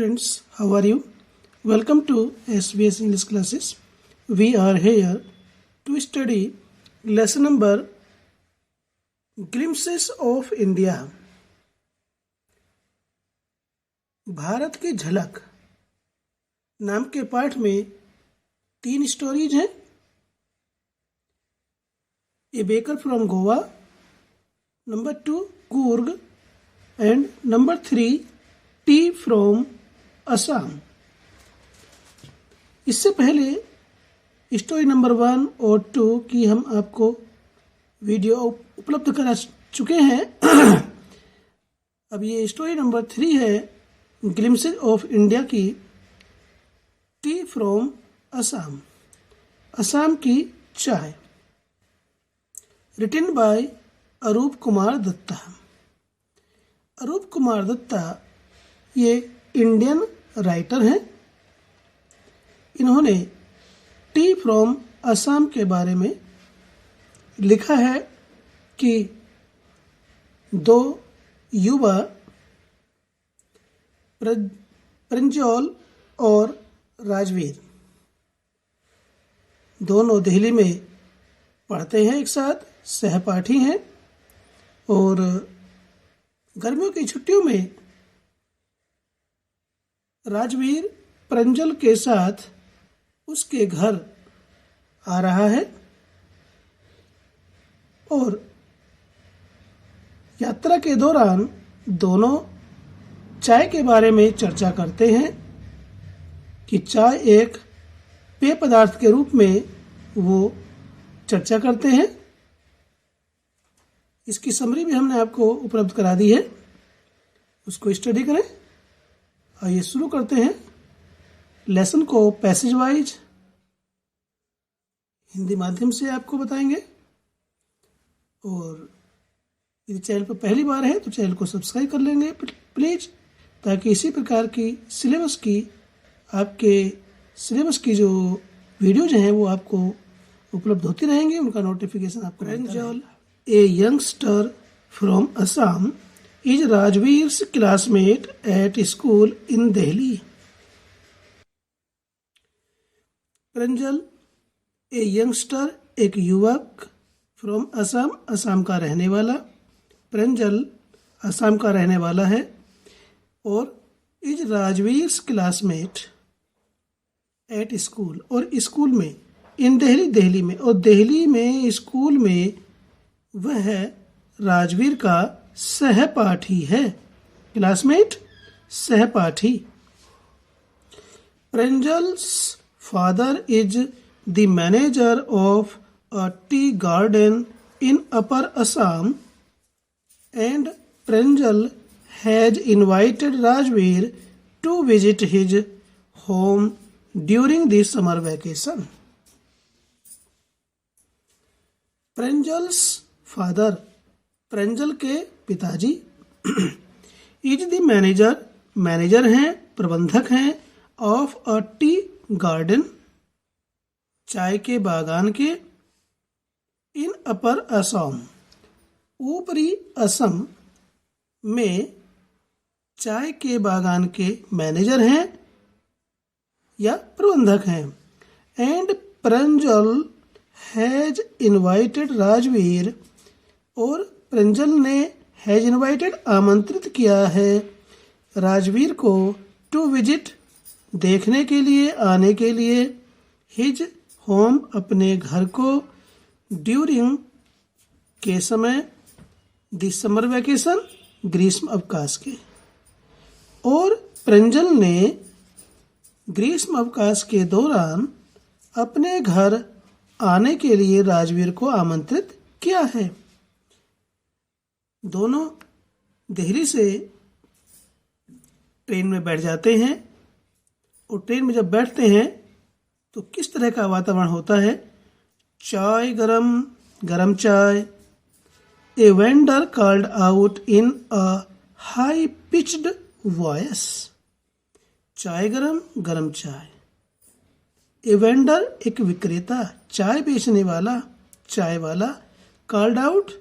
friends, how are you? Welcome to SBS English classes. We are here to study lesson number Glimpses of India. Bharat की झलक नाम के पाठ में 3 stories हैं. ए baker from Goa, number 2 Coorg and number 3 T from Assam. इससे पहले स्टोरी नंबर 1 और 2 की हम आपको वीडियो उपलब्ध करा चुके हैं. अब ये स्टोरी नंबर 3 है ग्लिम्सेस ऑफ इंडिया की, टी फ्रॉम असम, असम की चाय. रिटन बाय अरूप कुमार दत्ता. अरूप कुमार दत्ता ये इंडियन राइटर हैं. इन्होंने टी फ्रॉम असम के बारे में लिखा है कि 2 युवा प्रंजल और राजवीर दोनों दिल्ली में पढ़ते हैं, एक साथ सहपाठी हैं, और गर्मियों की छुट्टियों में राजवीर प्रंजल के साथ उसके घर आ रहा है और यात्रा के दौरान दोनों चाय के बारे में चर्चा करते हैं कि चाय एक पेय पदार्थ के रूप में वो चर्चा करते हैं. इसकी समरी भी हमने आपको उपलब्ध करा दी है, उसको स्टडी करें. आइए शुरू करते हैं लेसन को. पैसेज वाइज हिंदी माध्यम से आपको बताएंगे, और यदि चैनल पर पहली बार है तो चैनल को सब्सक्राइब कर लेंगे प्लीज, ताकि इसी प्रकार की सिलेबस की जो वीडियोज हैं वो आपको उपलब्ध होती रहेंगी, उनका नोटिफिकेशन आपको Pranjal, a youngster from Assam, is Rajveer's classmate at school in Delhi. Pranjal a youngster, एक युवक, फ्रॉम असम, असम का रहने वाला. प्रंजल असम का रहने वाला है और is Rajveer's classmate at school, और स्कूल में, इन दिल्ली, दिल्ली में, और दिल्ली में स्कूल में वह राजवीर का सहपाठी है. क्लासमेट, सहपाठी. Pranjal's father is the manager of a tea garden in upper Assam and Pranjal has invited Rajveer to visit his home during the summer vacation. Pranjal's father, Pranjal के पिताजी, is the manager, मैनेजर हैं, प्रबंधक हैं, of a tea garden, चाय के बागान के, in upper Assam, ऊपरी असम में चाय के बागान के मैनेजर हैं या प्रबंधक हैं. And Pranjal has invited Rajveer, और प्रंजल ने हैज इनवाइटेड, आमंत्रित किया है, राजवीर को टू विजिट, देखने के लिए, आने के लिए, हिज होम, अपने घर को, ड्यूरिंग, के समय, द समर वैकेशन, ग्रीष्म अवकाश के. और प्रंजल ने ग्रीष्म अवकाश के दौरान अपने घर आने के लिए राजवीर को आमंत्रित किया है. दोनों दिल्ली से ट्रेन में बैठ जाते हैं, और ट्रेन में जब बैठते हैं तो किस तरह का वातावरण होता है. चाय गरम, गरम चाय. A vendor called out in a high-pitched voice. चाय गरम, गरम चाय. A vendor, एक विक्रेता, चाय बेचने वाला, चाय वाला. Called out,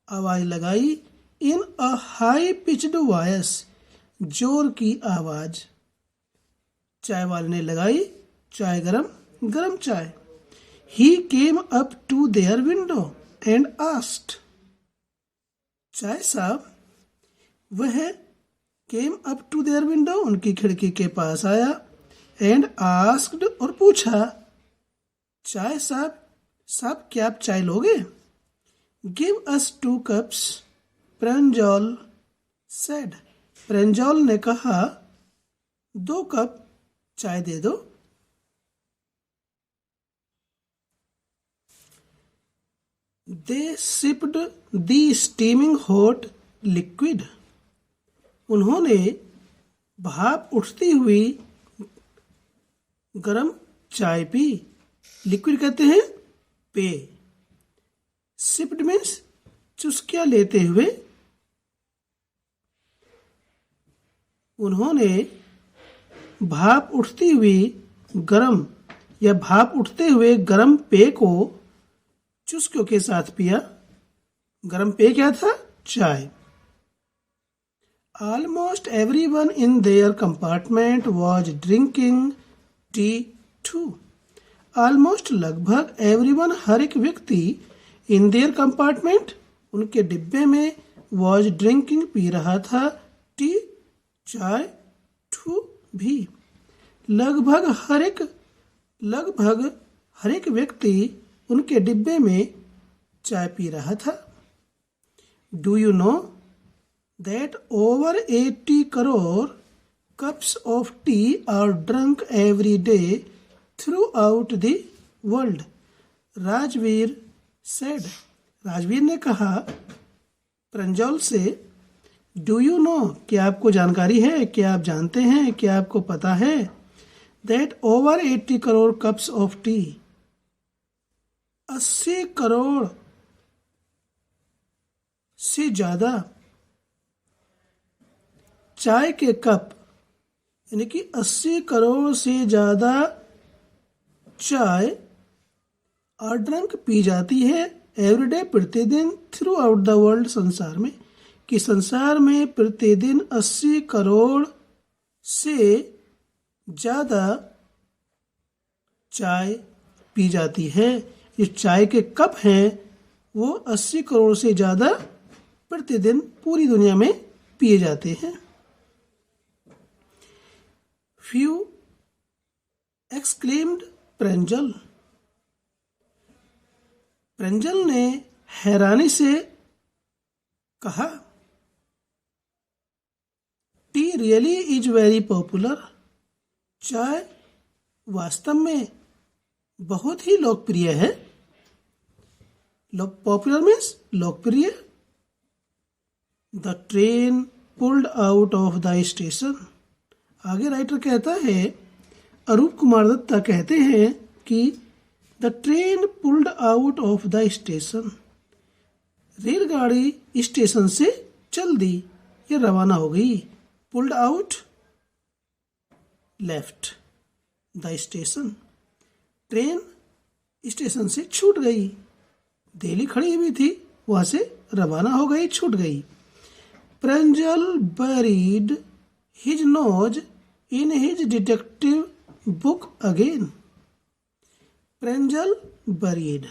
आवाज लगाई. In a high-pitched voice, जोर की आवाज. चाय वाले ने लगाई चाय गरम, गरम चाय। He came up to their window and asked, चाय साहब वह came up to their window उनकी खिड़की के पास आया and asked और पूछा, चाय साहब, साहब क्या आप चाय लोगे? Give us 2 cups, Pranjal said. Pranjal ने कहा 2 कप चाय दे दो। They sipped the steaming hot liquid. उन्होंने भाप उठती हुई गरम चाय पी। लिक्विड कहते हैं पेय। सिप्ड मीन्स चुस्कियां लेते हुए। उन्होंने भाप उठती हुई गरम या भाप उठते हुए गरम पेय को चुस्कियों के साथ पिया। गरम पेय क्या था? चाय। Almost everyone in their compartment was drinking tea too. Almost लगभग everyone हर एक व्यक्ति in their compartment उनके डिब्बे में was drinking पी रहा था tea चाय too भी। लगभग हर एक व्यक्ति उनके डिब्बे में चाय पी रहा था। Do you know that over 80 crore cups of tea are drunk every day throughout the world? Rajveer said. Rajveer ने कहा प्रंजल से, Do you know क्या आपको जानकारी है, क्या आप जानते हैं, क्या आपको पता है that over 80 crore cups of tea 80 crore से ज्यादा चाय के कप यानी कि 80 करोड़ से ज्यादा चाय और ड्रंक पी जाती है एवरीडे प्रतिदिन थ्रू आउट द वर्ल्ड संसार में, कि संसार में प्रतिदिन 80 करोड़ से ज्यादा चाय पी जाती है। ये चाय के कप हैं वो 80 करोड़ से ज्यादा प्रतिदिन पूरी दुनिया में पिए जाते हैं। Few exclaimed Pranjal. प्रंजल ने हैरानी से कहा, T really is very popular. चाय वास्तव में बहुत ही लोकप्रिय है। पॉपुलर मीन्स लोकप्रिय। The train pulled out of the station. आगे राइटर कहता है, अरूप कुमार दत्ता कहते हैं कि the train pulled out of the station. रेलगाड़ी स्टेशन से चल दी या रवाना हो गई। Pulled out left the station. Train station से छूट गई। दिल्ली खड़ी हुई थी, वहां से रवाना हो गई, छूट गई। Pranjal buried his nose in his detective book again. Pranjal buried,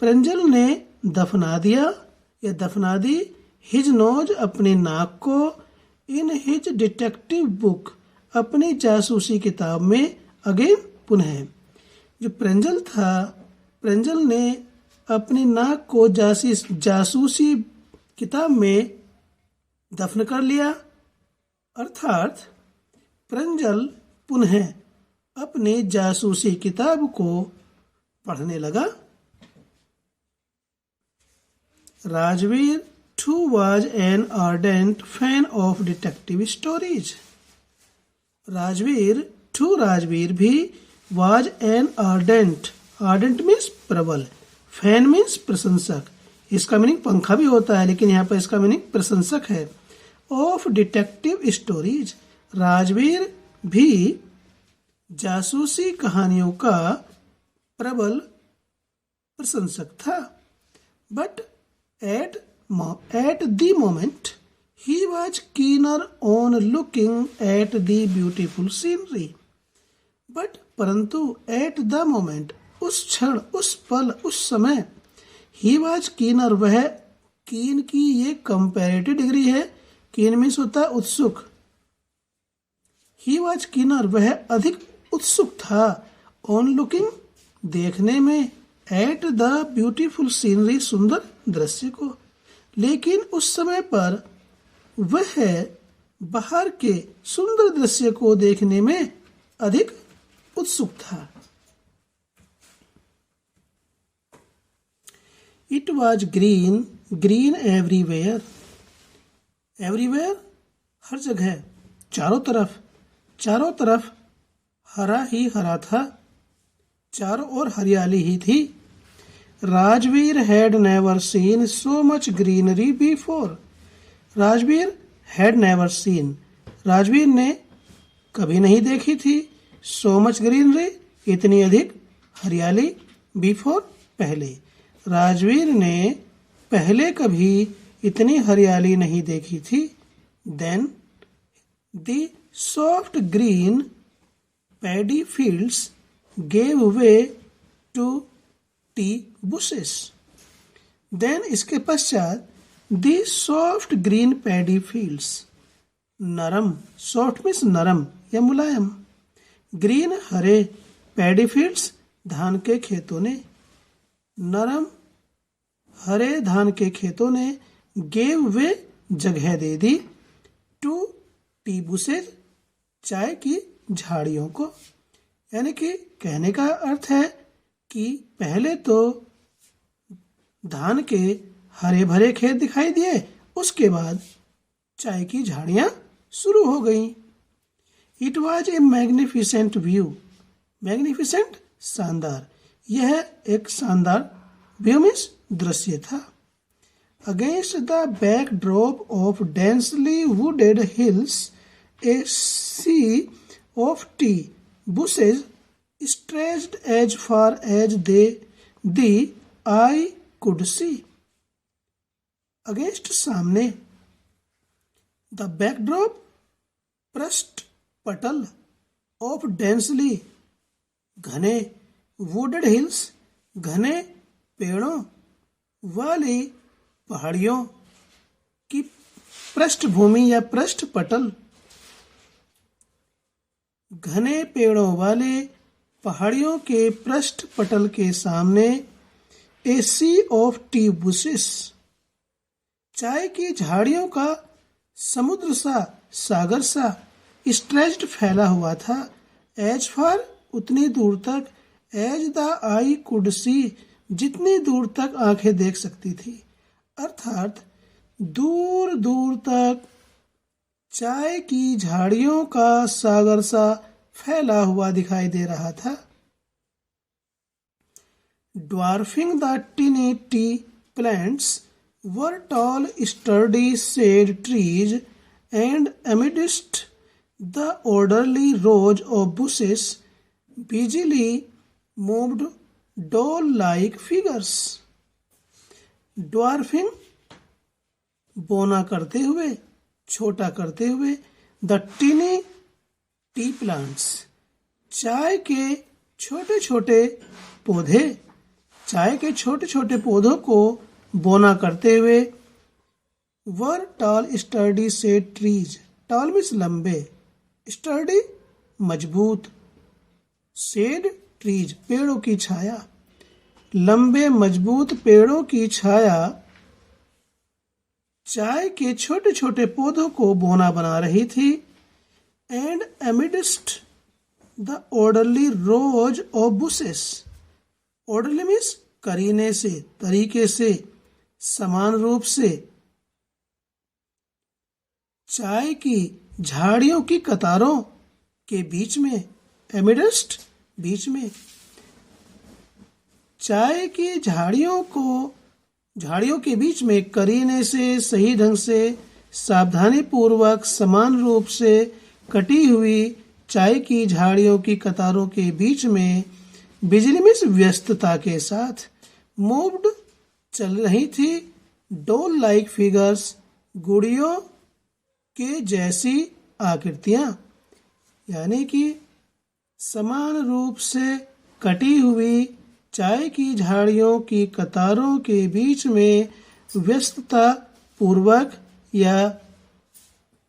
Pranjal ने दफना दिया या दफना दी his nose अपने नाक को in his detective book अपनी जासूसी किताब में again पुनः। जो प्रंजल था, प्रंजल ने अपनी नाक को जासूसी किताब में दफन कर लिया, अर्थात प्रंजल पुनः अपने जासूसी किताब को पढ़ने लगा। Rajveer too was an ardent fan of detective stories. Rajveer भी was an ardent means प्रबल, फैन मीन्स प्रशंसक। इसका मीनिंग पंखा भी होता है, लेकिन यहाँ पर इसका मीनिंग प्रशंसक है। ऑफ डिटेक्टिव स्टोरीज, राजवीर भी जासूसी कहानियों का प्रबल प्रशंसक था। But at the moment he was keener on looking at the beautiful scenery. But परंतु एट द मोमेंट, उस क्षण, उस पल, उस समय, ही वॉज कीनर, वह, कीन की ये कंपैरेटिव डिग्री है। कीन मीन्स होता है उत्सुक। ही वॉज कीनर, वह अधिक उत्सुक था। ऑन लुकिंग, देखने में, एट द ब्यूटीफुल सीनरी, सुंदर दृश्य को। लेकिन उस समय पर वह बाहर के सुंदर दृश्य को देखने में अधिक उत्सुक था। It was green, green everywhere, everywhere हर जगह, चारों तरफ, चारों तरफ हरा ही हरा था, चारों ओर हरियाली ही थी। Rajveer had never seen so much greenery before, Rajveer had never seen, Rajveer ने कभी नहीं देखी थी, सो मच ग्रीनरी, इतनी अधिक हरियाली, बिफोर पहले, राजवीर ने पहले कभी इतनी हरियाली नहीं देखी थी। Then the soft green paddy fields gave way to tea bushes, then इसके पश्चात the soft green paddy fields, नरम, सॉफ्ट मीन्स नरम या मुलायम, ग्रीन हरे, पैडी फील्ड्स धान के खेतों ने, नरम हरे धान के खेतों ने, गेव वे जगह दे दी, टू टी बुशेज चाय की झाड़ियों को। यानी कि कहने का अर्थ है कि पहले तो धान के हरे भरे खेत दिखाई दिए, उसके बाद चाय की झाड़ियां शुरू हो गईं। It was a magnificent view, magnificent शानदार, यह एक शानदार व्यू मीन्स दृश्य था। Against the backdrop of densely wooded hills a sea of tea bushes stretched as far as the eye could see. Against सामने, the backdrop पृष्ठ पटल of densely घने, wooded hills घने पेड़ों वाली पहाड़ियों की पृष्ठभूमि या पृष्ठ पटल, घने पेड़ों वाले पहाड़ियों के पृष्ठ पटल के सामने ए सी ऑफ टी बुशेस, चाय की झाड़ियों का समुद्र सा, सागर सा, स्ट्रेच्ड फैला हुआ था, एज फार उतनी दूर तक, as the eye could see जितनी दूर तक आंखें देख सकती थी, अर्थात दूर दूर तक चाय की झाड़ियों का सागर सा फैला हुआ दिखाई दे रहा था। Dwarfing the tiny tea plants were tall, sturdy shade trees, and amidst the orderly rows of bushes busily moved doll-like figures. Dwarfing बोना करते हुए, छोटा करते हुए, द टीनी टी प्लांट्स चाय के छोटे छोटे पौधे, चाय के छोटे छोटे पौधों को बोना करते हुए, वर toll sturdy said trees, toll means लंबे, स्टर्डी मजबूत, सेड ट्रीज पेड़ों की छाया, लंबे मजबूत पेड़ों की छाया चाय के छोटे छोटे पौधों को बोना बना रही थी। And amidst the orderly rows of bushes, orderly means करीने से, तरीके से, समान रूप से, चाय की झाड़ियों की कतारों के बीच में, एमिडिस्ट बीच में, चाय की झाड़ियों के बीच में करीने से, सही ढंग से, सावधानी पूर्वक, समान रूप से कटी हुई चाय की झाड़ियों की कतारों के बीच में, बिजली में व्यस्तता के साथ, मूव्ड चल रही थी, डोल लाइक फिगर्स गुड़ियों के जैसी आकृतियां, यानी कि समान रूप से कटी हुई चाय की झाड़ियों की कतारों के बीच में व्यस्तता पूर्वक या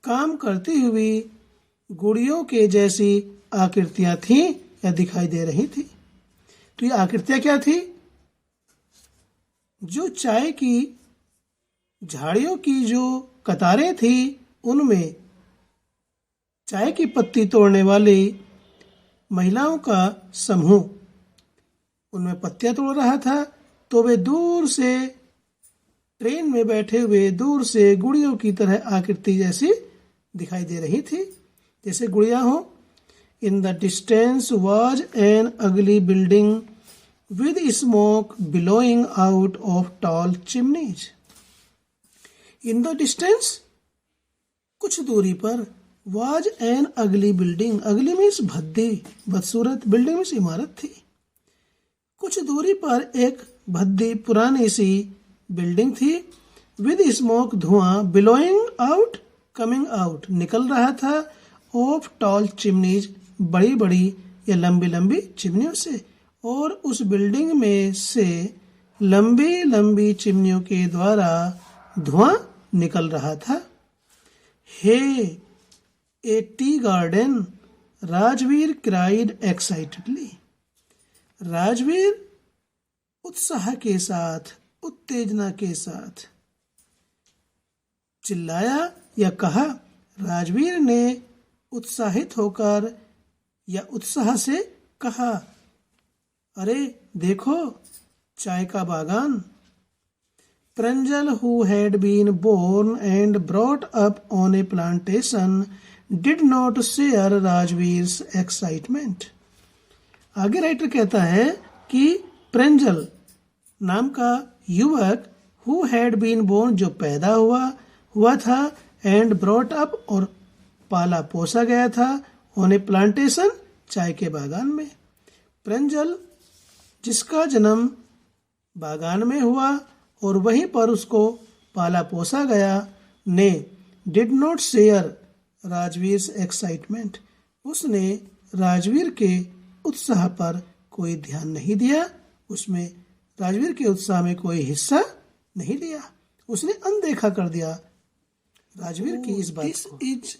काम करती हुई गुड़ियों के जैसी आकृतियां थीं या दिखाई दे रही थी। तो ये आकृतियां क्या थी? जो चाय की झाड़ियों की जो कतारें थी उनमें चाय की पत्ती तोड़ने वाली महिलाओं का समूह उनमें पत्तियां तोड़ रहा था। तो वे दूर से ट्रेन में बैठे हुए दूर से गुड़ियों की तरह आकृति जैसी दिखाई दे रही थी, जैसे गुड़िया हो। In the distance was an अगली building with smoke billowing out of tall chimneys. In the distance, कुछ दूरी पर, was an ugly building. ugly means भद्दी, बदसूरत। building means इमारत थी। कुछ दूरी पर एक भद्दी पुरानी सी बिल्डिंग थी। with smoke, धुआं, billowing out, coming out, निकल रहा था। of tall chimneys, बड़ी बड़ी या लंबी लंबी चिमनियों से। और उस बिल्डिंग में से लंबी लंबी चिमनियों के द्वारा धुआं निकल रहा था। Hey a tea garden, Rajveer cried excitedly. Rajveer उत्साह के साथ, उत्तेजना के साथ चिल्लाया या कहा। राजवीर ने उत्साहित होकर या उत्साह से कहा, अरे देखो चाय का बागान। Pranjal, who had been born and brought up on a plantation, did not share Rajveer's excitement. आगे राइटर कहता है कि प्रंजल नाम का युवक who had been born, जो पैदा हुआ था, and brought up, और पाला पोसा गया था, on a plantation, चाय के बागान में। प्रंजल जिसका जन्म बागान में हुआ और वहीं पर उसको पाला पोसा गया, ने did not share Rajveer excitement, उसने राजवीर के उत्साह पर कोई ध्यान नहीं दिया, उसमें राजवीर के उत्साह में कोई हिस्सा नहीं लिया, उसने अनदेखा कर दिया राजवीर की इस बात को। Is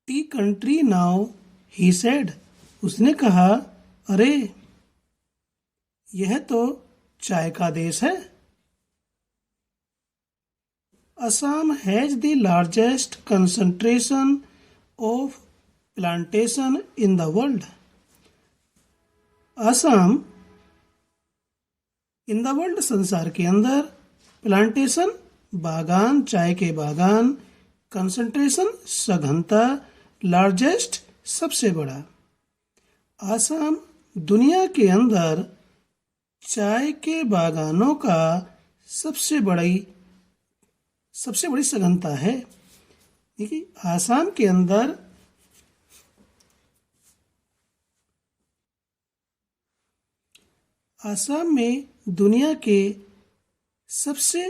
T country now, he said, उसने कहा, अरे यह तो चाय का देश है। Assam has the largest concentration of plantation in the world. Assam in the world, संसार के अंदर, प्लांटेशन बागान, चाय के बागान, कंसंट्रेशन सघनता, लार्जेस्ट सबसे बड़ा। असम दुनिया के अंदर चाय के बागानों का सबसे बड़ी सघनता है। देखिए, आसाम के अंदर आसाम में दुनिया के सबसे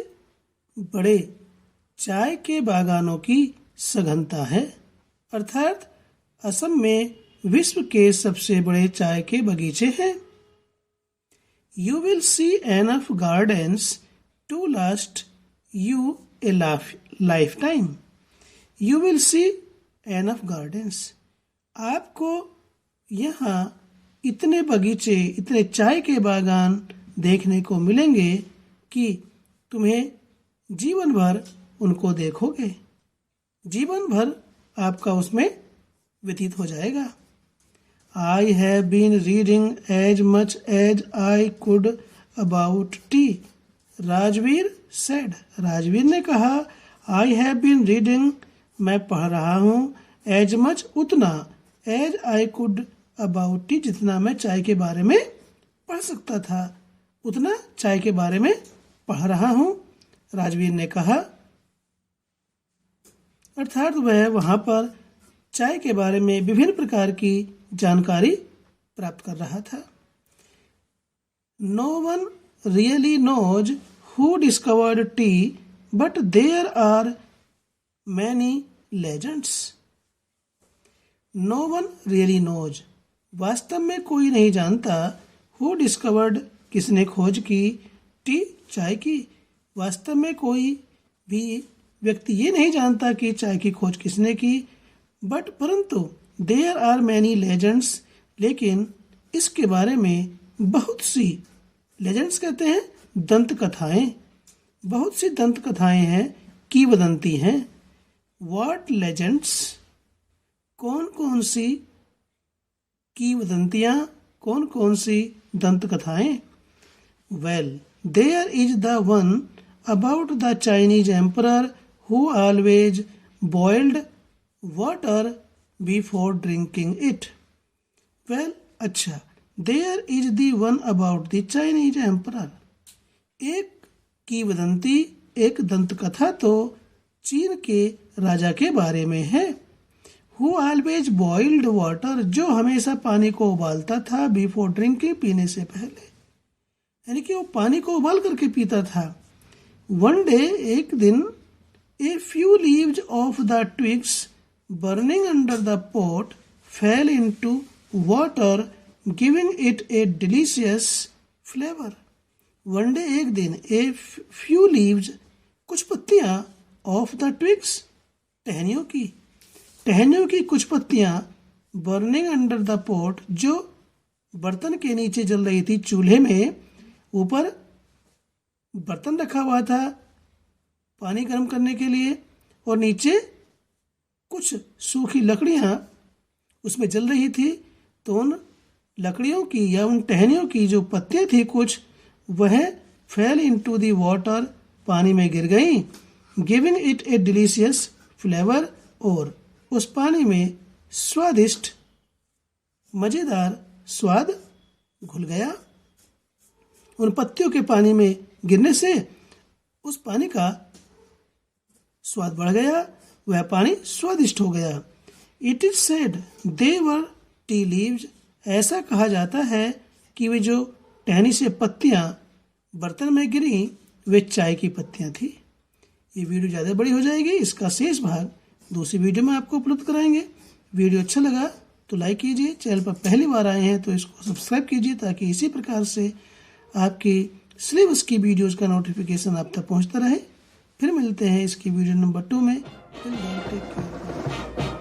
बड़े चाय के बागानों की सघनता है, अर्थात असम में विश्व के सबसे बड़े चाय के बगीचे हैं। You will see enough gardens to last you a lifetime. You will see enough gardens. आपको यहाँ इतने बगीचे, इतने चाय के बागान देखने को मिलेंगे कि तुम्हें जीवन भर उनको देखोगे, जीवन भर आपका उसमें व्यतीत हो जाएगा। I have been reading as much as I could about tea, Rajveer said. Rajveer ने कहा, I have been reading, मैं पढ़ रहा हूँ, as much, उतना, as I could about tea, जितना मैं चाय के बारे में पढ़ सकता था, उतना चाय के बारे में पढ़ रहा हूँ, राजवीर ने कहा। अर्थात वह वहाँ पर चाय के बारे में विभिन्न प्रकार की जानकारी प्राप्त कर रहा था। No one really knows who discovered tea, but there are many legends. No one really knows, वास्तव में कोई नहीं जानता हु डिस्कवर्ड किसने खोज की टी चाय की। वास्तव में कोई भी व्यक्ति ये नहीं जानता कि चाय की खोज किसने की। बट परंतु देयर आर मैनी लेजेंड्स, लेकिन इसके बारे में बहुत सी, लेजेंड्स कहते हैं दंत कथाएं, बहुत सी दंत कथाएं हैं, किंवदंती हैं। व्हाट लेजेंड्स, कौन कौन सी किंवदंतियां, कौन कौन सी दंत कथाएं। Well there is the one about the Chinese emperor who always boiled water before drinking it. Well अच्छा, there is the one about the Chinese emperor, एक किंवदंती, एक दंत कथा तो चीन के राजा के बारे में है। हु ऑलवेज बॉइल्ड वाटर, जो हमेशा पानी को उबालता था, बिफोर ड्रिंकिंग, पीने से पहले, यानी कि वो पानी को उबाल करके पीता था। वन डे, एक दिन, a few leaves of the twigs burning under the pot fail into water giving it A delicious flavour. One day, एक दिन, ए फ्यू लीव्स, कुछ पत्तियां, ऑफ द ट्विग्स, टहनियों की कुछ पत्तियां, बर्निंग अंडर द पॉट, जो बर्तन के नीचे जल रही थी, चूल्हे में ऊपर बर्तन रखा हुआ था पानी गर्म करने के लिए, और नीचे कुछ सूखी लकड़ियां उसमें जल रही थी। तो उन लकड़ियों की या उन टहनियों की जो पत्तियां थी कुछ, वह फेल इनटू द वाटर, पानी में गिर गई, giving it A delicious flavour, और उस पानी में स्वादिष्ट मजेदार स्वाद घुल गया। उन पत्तियों के पानी में गिरने से उस पानी का स्वाद बढ़ गया, वह पानी स्वादिष्ट हो गया। It is said they were tea leaves, ऐसा कहा जाता है कि वे जो टहनी से पत्तियां बर्तन में गिरी, वे चाय की पत्तियां थी। ये वीडियो ज़्यादा बड़ी हो जाएगी, इसका शेष भाग दूसरी वीडियो में आपको उपलब्ध कराएंगे। वीडियो अच्छा लगा तो लाइक कीजिए, चैनल पर पहली बार आए हैं तो इसको सब्सक्राइब कीजिए, ताकि इसी प्रकार से आपकी सिलेबस की वीडियोज़ का नोटिफिकेशन आप तक पहुँचता रहे। फिर मिलते हैं इसकी वीडियो नंबर 2 में। Take care.